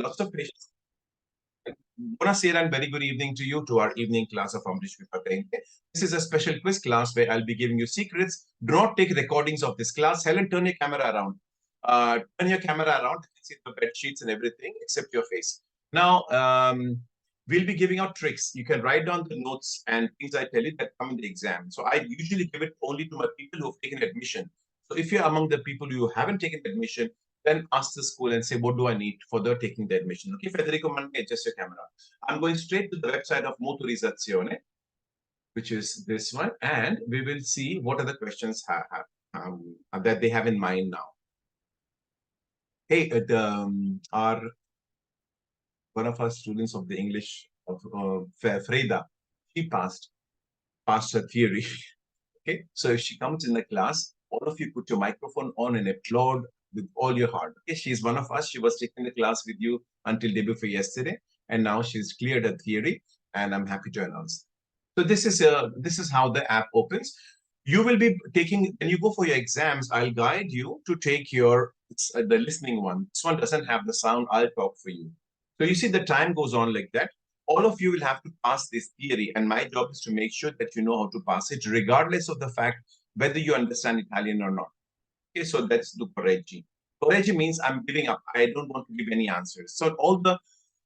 lots of patience. Buonasera and very good evening to you to our evening class of AmbrishQuickPatente. This is a special quiz class where I'll be giving you secrets. Do not take recordings of this class. Helen, turn your camera around. Turn your camera around. You can see the bed sheets and everything except your face. Now, we'll be giving out tricks. You can write down the notes and things I tell you that come in the exam. So I usually give it only to my people who have taken admission. So if you're among the people who haven't taken admission, then ask the school and say, what do I need for the taking the admission? Okay, Federico Mande, adjust your camera. I'm going straight to the website of Motorizzazione, which is this one, and we will see what are the questions that they have in mind now. Hey, one of our students of the English, Freda, she passed her theory. Okay, so if she comes in the class, all of you put your microphone on and applaud with all your heart. Okay, she's one of us. She was taking the class with you until day before yesterday, and now she's cleared her theory, and I'm happy to announce. So this is how the app opens. You will be taking, when you go for your exams, I'll guide you to take your the listening one. This one doesn't have the sound. I'll talk for you. So you see the time goes on like that. All of you will have to pass this theory, and my job is to make sure that you know how to pass it, regardless of the fact whether you understand Italian or not. Okay, so let's do correggi. Correggi means I'm giving up. I don't want to give any answers. So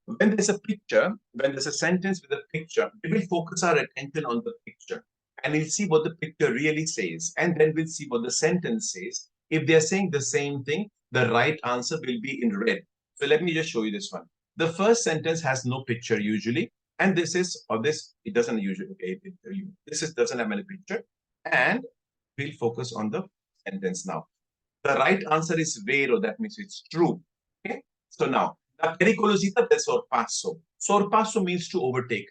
when there's a picture, when there's a sentence with a picture, we will focus our attention on the picture and we'll see what the picture really says. And then we'll see what the sentence says. If they're saying the same thing, the right answer will be in red. So let me just show you this one. The first sentence has no picture usually. And this is, or this, it doesn't usually, okay, doesn't have any picture. And we'll focus on the sentence now. The right answer is vero, that means it's true. Okay, so now, la pericolosità del sorpasso. Sorpasso means to overtake.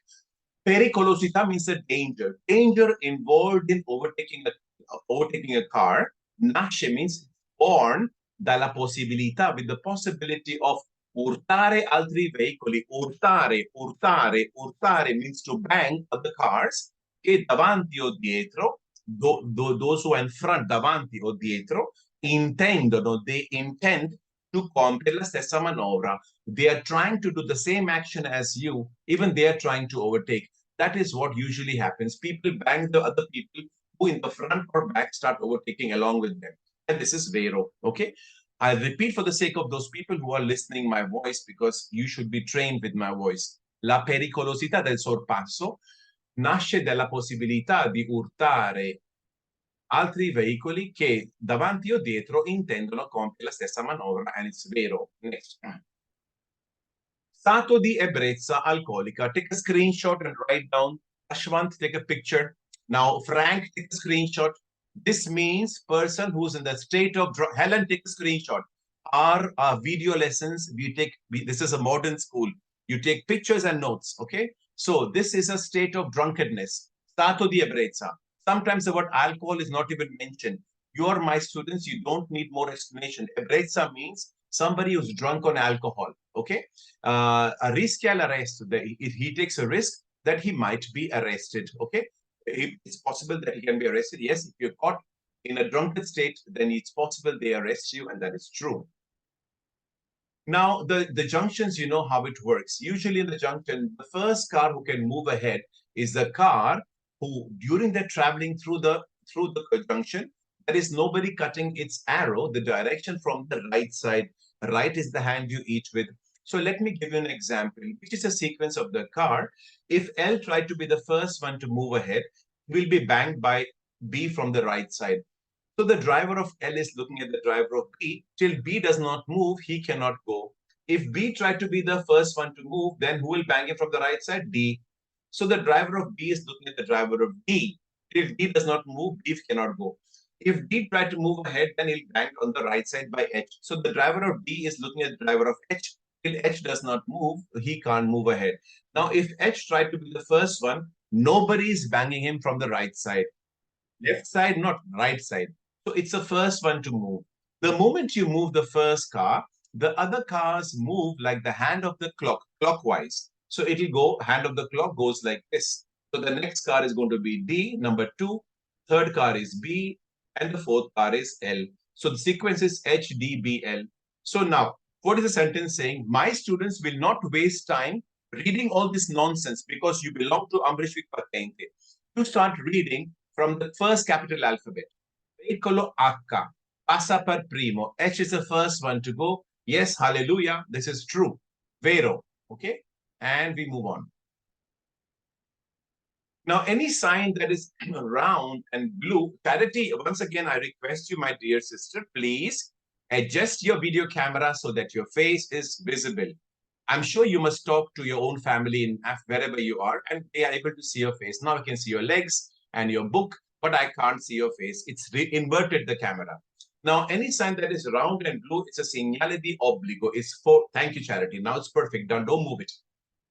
Pericolosità means a danger. Danger involved in overtaking a car. Nasce means born dalla possibilità, with the possibility of urtare altri veicoli. Urtare means to bang other cars. Che davanti o dietro, those who are in front, davanti o dietro, they intend to compiere la stessa manovra. They are trying to do the same action as you, even they are trying to overtake. That is what usually happens. People bang the other people who in the front or back start overtaking along with them. And this is vero, okay? I repeat for the sake of those people who are listening my voice, because you should be trained with my voice. La pericolosità del sorpasso nasce dalla possibilità di urtare altri veicoli che davanti o dietro intendono compiere la stessa manovra, and it's vero. Next. Stato di ebbrezza alcolica. Take a screenshot and write down. Ashwant, take a picture. Now, Frank, take a screenshot. This means person who's in the state of Helen, take a screenshot. Our video lessons, this is a modern school. You take pictures and notes, okay? So this is a state of drunkenness. Stato di ebbrezza. Sometimes the word alcohol is not even mentioned. You are my students. You don't need more explanation. Ebbrezza means somebody who's drunk on alcohol. Okay. Rischia l'arresto. If he takes a risk that he might be arrested. Okay. It's possible that he can be arrested. Yes. If you're caught in a drunken state, then it's possible they arrest you, and that is true. Now, the junctions, you know how it works. Usually in the junction, the first car who can move ahead is the car who, during their traveling through the junction, there is nobody cutting its arrow, the direction from the right side. Right is the hand you eat with. So let me give you an example, which is a sequence of the car. If L tried to be the first one to move ahead, it will be banged by B from the right side. So the driver of L is looking at the driver of B. Till B does not move, he cannot go. If B tried to be the first one to move, then who will bang him from the right side? D. So the driver of B is looking at the driver of D. If D does not move, B cannot go. If D tried to move ahead, then he'll bang on the right side by H. So the driver of D is looking at the driver of H. Till H does not move, he can't move ahead. Now, if H tried to be the first one, nobody is banging him from the right side. Left side, not right side. So it's the first one to move. The moment you move the first car, the other cars move like the hand of the clock, clockwise. So it will go, hand of the clock goes like this. So the next car is going to be D, number 2. Third car is B, and the fourth car is L. So the sequence is H, D, B, L. So now, What is the sentence saying? My students will not waste time reading all this nonsense because you belong to AmbrishQuickPatente. You start reading from the first capital alphabet. Veicolo H. Passa per primo. H is the first one to go. Yes, hallelujah. This is true. Vero. Okay. And we move on. Now, any sign that is round and blue, Charity, once again, I request you, my dear sister, please adjust your video camera so that your face is visible. I'm sure you must talk to your own family in wherever you are, and they are able to see your face. Now I can see your legs and your book, but I can't see your face. It's inverted the camera. Now, any sign that is round and blue, it's a segnale di obbligo. It's for, thank you, Charity. Now it's perfect. Don't move it.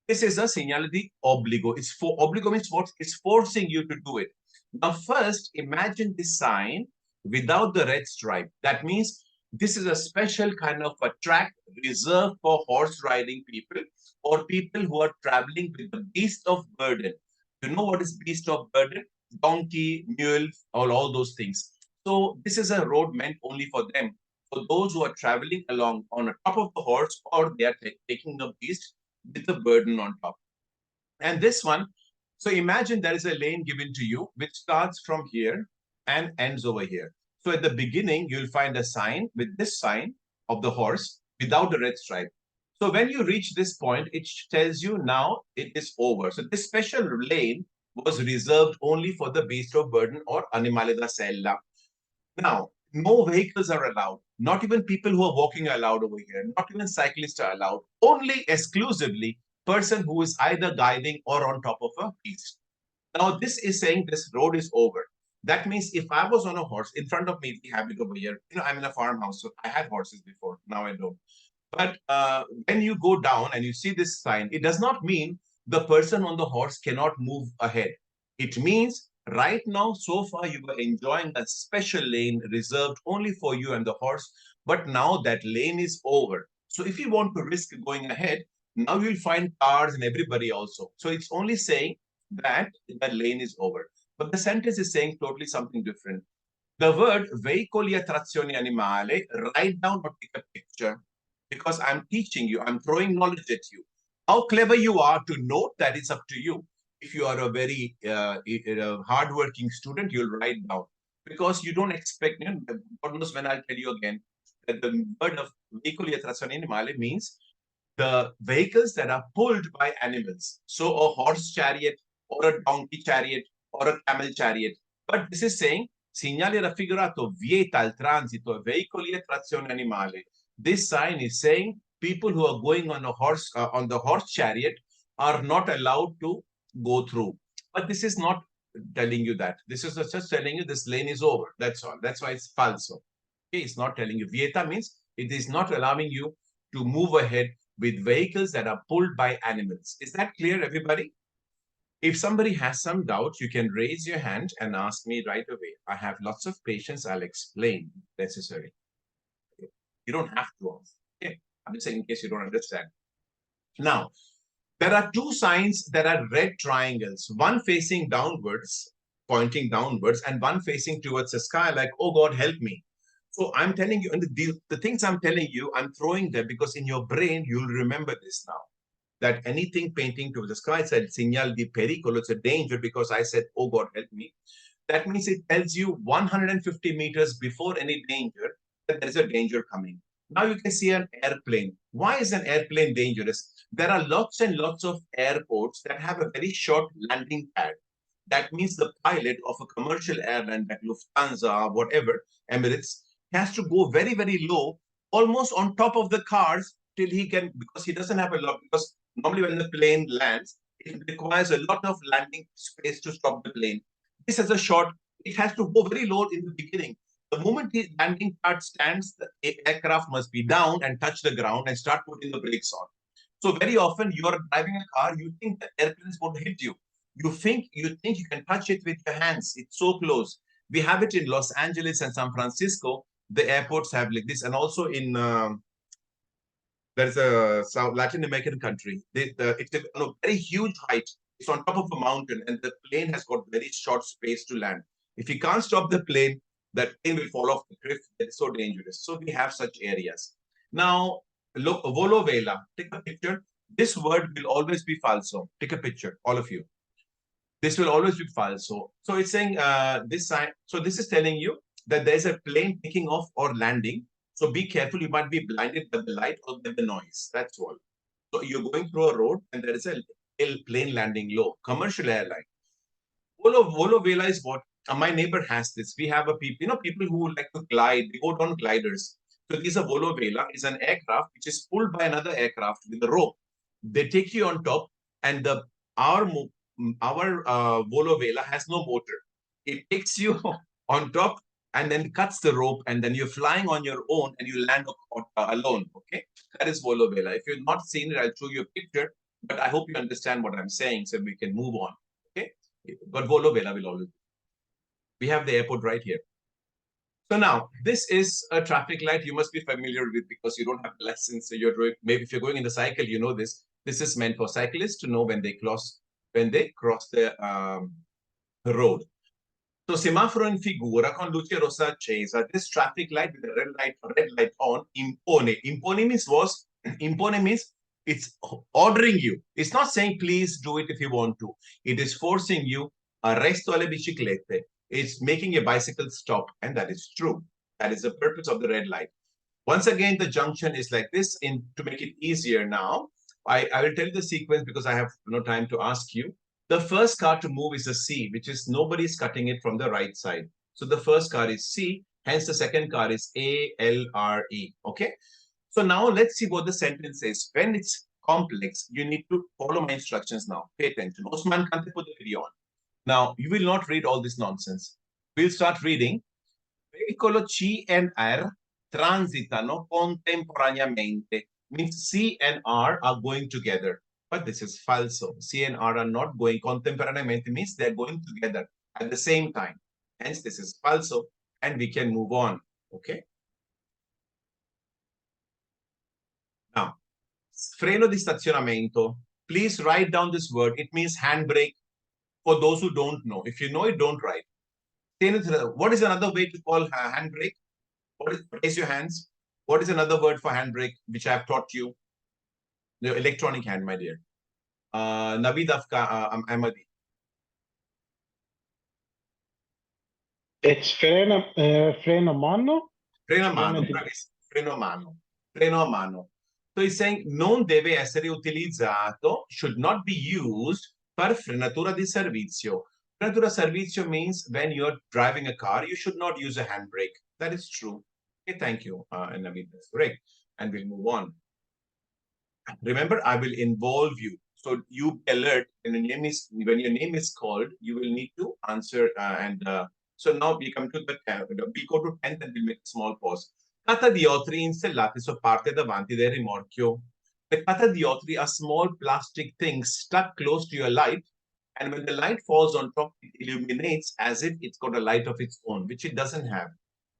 This is a segnale di obbligo. It's for obbligo means what? It's forcing you to do it. Now, first, imagine this sign without the red stripe. That means this is a special kind of a track reserved for horse riding people or people who are traveling with the beast of burden. You know what is beast of burden? Donkey, mule, all those things. So this is a road meant only for them. For those who are traveling along on the top of the horse or they are taking a beast with the burden on top. And this one, so imagine there is a lane given to you which starts from here and ends over here. So at the beginning, you'll find a sign with this sign of the horse without the red stripe. So when you reach this point, it tells you now it is over. So this special lane was reserved only for the beast of burden or animale da sella. Now, no vehicles are allowed. Not even people who are walking are allowed over here. Not even cyclists are allowed. Only exclusively person who is either guiding or on top of a beast. Now, this is saying this road is over. That means if I was on a horse, in front of me, we have it over here. I'm in a farmhouse, so I had horses before. Now I don't. But when you go down and you see this sign, it does not mean the person on the horse cannot move ahead. It means right now, so far, you were enjoying a special lane reserved only for you and the horse. But now that lane is over. So if you want to risk going ahead, now you'll find cars and everybody also. So it's only saying that the lane is over. But the sentence is saying totally something different. The word veicoli a trazione animale, write down or take a picture because I'm teaching you, I'm throwing knowledge at you. How clever you are to note that it's up to you. If you are a very hardworking student, you'll write down because you don't expect, God knows when I'll tell you again, that the word of veicoli a trazione animale means the vehicles that are pulled by animals. So a horse chariot or a donkey chariot or a camel chariot. But this is saying, segnale raffigurato vieta il transito a veicoli a trazione animale. This sign is saying people who are going on a horse, on the horse chariot are not allowed to go through. But this is not telling you that. This is just telling you this lane is over. That's all. That's why it's falso. Okay, it's not telling you. Vieta means it is not allowing you to move ahead with vehicles that are pulled by animals. Is that clear, everybody? If somebody has some doubt, you can raise your hand and ask me right away. I have lots of patience. I'll explain if necessary. Okay. You don't have to ask. Okay. I'm just saying in case you don't understand. Now, there are two signs that are red triangles, one facing downwards, pointing downwards, and one facing towards the sky, like, oh God, help me. So I'm telling you, and the things I'm telling you, I'm throwing them because in your brain, you'll remember this now. That anything painting to the sky said señal di pericolo, it's a danger because I said, oh God, help me. That means it tells you 150 meters before any danger that there's a danger coming. Now you can see an airplane. Why is an airplane dangerous? There are lots and lots of airports that have a very short landing pad. That means the pilot of a commercial airline like Lufthansa, whatever, Emirates, has to go very, very low, almost on top of the cars till he can, because he doesn't have a lot, because normally when the plane lands, it requires a lot of landing space to stop the plane. This is a short, it has to go very low in the beginning. The moment the landing pad stands, the aircraft must be down and touch the ground and start putting the brakes on. So very often you are driving a car, you think the airplane is going to hit you. You think you can touch it with your hands. It's so close. We have it in Los Angeles and San Francisco. The airports have like this, and also in there's a South Latin American country. It's a very huge height. It's on top of a mountain, and the plane has got very short space to land. If you can't stop the plane, that plane will fall off the cliff. It's so dangerous. So we have such areas. Now, look, volo vela. Take a picture. This word will always be falso. Take a picture, all of you. This will always be falso. So it's saying this sign. So this is telling you that there's a plane taking off or landing. So be careful. You might be blinded by the light or by the noise. That's all. So you're going through a road and there is a plane landing low. Commercial airline. Volo vela is what my neighbor has this. We have a people, people who like to glide. They go down gliders. So this is a volo vela. Is an aircraft which is pulled by another aircraft with a rope. They take you on top, and our volo vela has no motor. It takes you on top and then cuts the rope, and then you're flying on your own and you land alone. Okay, that is volo vela. If you've not seen it, I'll show you a picture. But I hope you understand what I'm saying, so we can move on. Okay, but volo vela will always. We have the airport right here. So now this is a traffic light you must be familiar with because you don't have lessons. So you're doing, maybe if you're going in the cycle, you know this. This is meant for cyclists to know when they cross the road. So semaforo in figura con luce rossa accesa. This traffic light with the red light on, impone. Impone means was, impone means it's ordering you. It's not saying please do it if you want to. It is forcing you, arresto alle biciclette. It's making a bicycle stop, and that is true. That is the purpose of the red light. Once again, the junction is like this. To make it easier now, I will tell you the sequence because I have no time to ask you. The first car to move is a C, which is nobody's cutting it from the right side. So the first car is C, hence the second car is ALRE. Okay. So now let's see what the sentence is. When it's complex, you need to follow my instructions now. Pay attention. Osman, can't put the video on? Now, you will not read all this nonsense. We'll start reading. Veicolo C and R transitano contemporaneamente. Means C and R are going together. But this is falso. C and R are not going contemporaneamente, means they're going together at the same time. Hence, this is falso. And we can move on. Okay. Now, freno di stazionamento. Please write down this word. It means handbrake for those who don't know. If you know it, don't write. What is another way to call handbrake? Raise your hands. What is another word for handbrake, which I have taught you? The electronic hand, my dear. Navid Ahmadi. It's freno mano. Freno a mano. Freno a mano. Freno a mano. So he's saying non deve essere utilizzato, should not be used per frenatura di servizio. Frenatura servizio means when you're driving a car, you should not use a handbrake. That is true. Okay, thank you, Navid. That's correct. And we'll move on. Remember, I will involve you. So you alert when your name is called, you will need to answer. So now we come to the we go to 10th and we'll make a small pause. Catadiotri instellati su parte davanti del rimorchio. The catadiotri are small plastic things stuck close to your light, and when the light falls on top, it illuminates as if it's got a light of its own, which it doesn't have.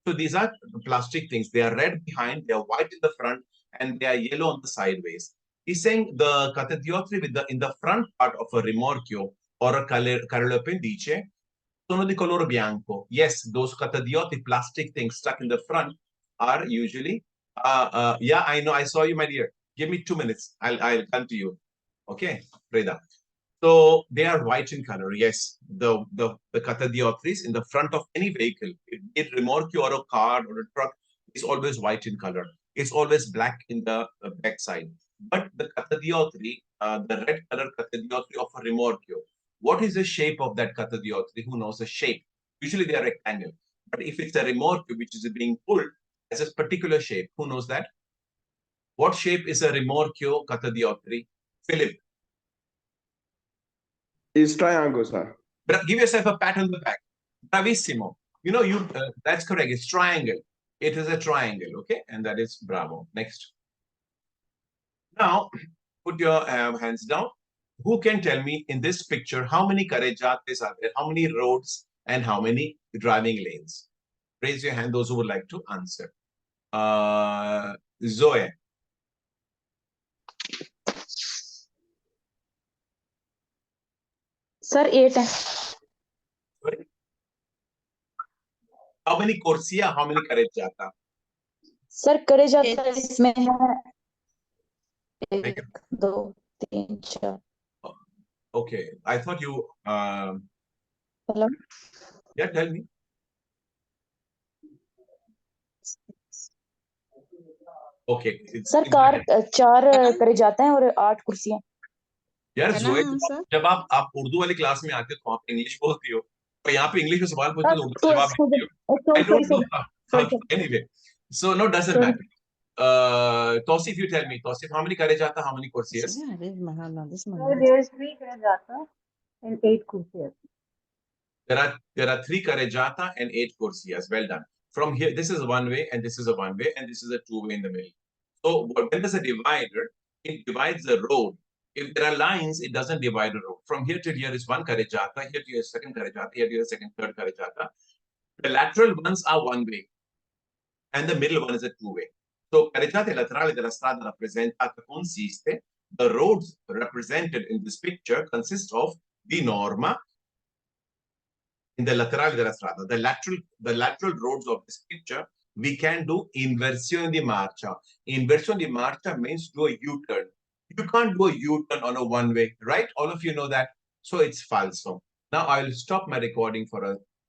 So these are plastic things. They are red behind, they are white in the front, and they are yellow on the sideways. He's saying the catadiotri in the front part of a rimorchio or a carrello appendice sono di colore bianco. Yes, those catadiotri plastic things stuck in the front are usually, yeah, I know, I saw you, my dear. Give me 2 minutes. I'll come to you. Okay, Reda. So they are white in color. Yes, the catadiotris in the front of any vehicle, it remorque or a car or a truck, is always white in color. It's always black in the back side. But the catadiotri, the red color catadiotri of a remorque, what is the shape of that catadiotri? Who knows the shape? Usually they are rectangle. But if it's a remorque which is being pulled, as a particular shape, who knows that? What shape is a remorque catadiotri? Philip. It's triangle, sir. Give yourself a pat on the back. Bravissimo. You know, that's correct. It's triangle. It is a triangle, okay? And that is bravo. Next. Now, put your hands down. Who can tell me in this picture how many carreggiates are there, how many roads, and how many driving lanes? Raise your hand, those who would like to answer. Zoe. Sir 8 है. Sorry? How many corsia, how many carreggiata? Sir carreggiata इसमें है Make एक दो तीन चार Okay, I thought you. Hello? Yeah, tell me. Okay, sir चार करे जाते हैं और 8 कुर्सियां यार है ना जोए, आंसर? जब आप उर्दू वाली क्लास में आते हो तो आप इंग्लिश बोलती हो, और यहाँ पे इंग्लिश में सवाल पूछते हो तो उर्दू में जवाब देती हो. I don't know. Anyway, so no, doesn't matter. Tausif, you tell me. Tausif, how many करे जाता? How many kursias? There's 3 Karajata and 8 Kursias. There are 3 करे जाता and 8 kursias. Well done. From here, this is one way, and this is a one way, and this is a two way in the middle. So when there's a divider, it divides the road. If there are lines, it doesn't divide the road. From here to here is one kare jata, here to here is second kare jata, here to here is second, third kare jata. The lateral ones are one way, and the middle one is a two way. So carreggiate laterali della strada rappresentata consiste. The roads represented in this picture consist of the norma in the laterali della strada. The lateral roads of this picture, we can do inversione di marcia. Inversione di marcia means do a U-turn. You can't do a U-turn on a one-way, right? All of you know that. So it's falso. Now I will stop my recording for a